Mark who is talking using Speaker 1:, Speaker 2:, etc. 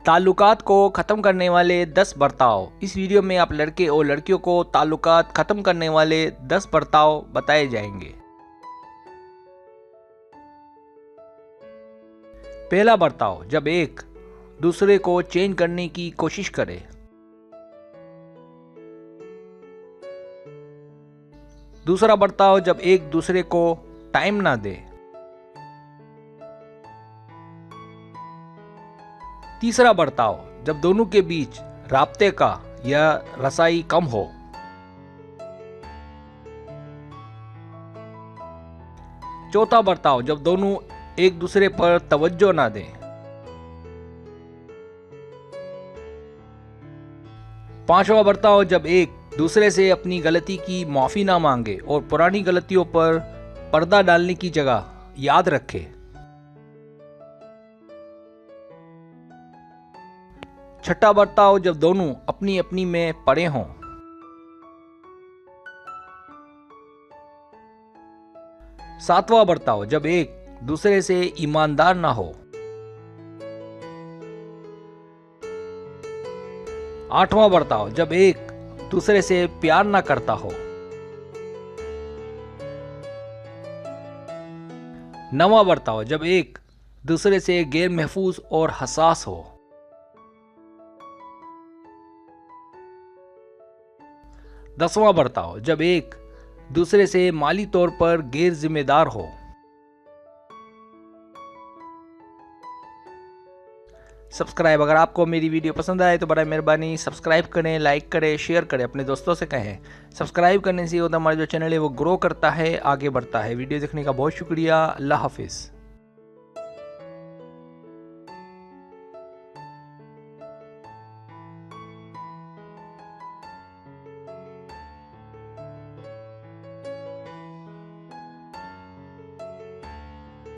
Speaker 1: ताल्लुकात को ख़त्म करने वाले 10 बर्ताव। इस वीडियो में आप लड़के और लड़कियों को ताल्लुकात ख़त्म करने वाले 10 बर्ताव बताए जाएंगे। पहला बर्ताव, जब एक दूसरे को चेंज करने की कोशिश करे। दूसरा बर्ताव, जब एक दूसरे को टाइम ना दे। तीसरा बर्ताव, जब दोनों के बीच राब्ते का या रसाई कम हो। चौथा बर्ताव, जब दोनों एक दूसरे पर तवज्जो ना दें। पांचवा बर्ताव, जब एक दूसरे से अपनी गलती की माफी ना मांगे और पुरानी गलतियों पर पर्दा डालने की जगह याद रखे। छठा बर्ताव, जब दोनों अपनी अपनी में पड़े हों। सातवां बर्ताव, जब एक दूसरे से ईमानदार ना हो। आठवां बर्ताव, जब एक दूसरे से प्यार ना करता हो। नवां बर्ताव, जब एक दूसरे से गैर महफूज और हसास हो। 10वां बर्ताव, जब एक दूसरे से माली तौर पर गैर जिम्मेदार हो। सब्सक्राइब, अगर आपको मेरी वीडियो पसंद आए तो बड़ा मेहरबानी सब्सक्राइब करें, लाइक करें, शेयर करें, अपने दोस्तों से कहें। सब्सक्राइब करने से होता हमारा जो चैनल है वो ग्रो करता है, आगे बढ़ता है। वीडियो देखने का बहुत शुक्रिया। अल्लाह हाफिज़।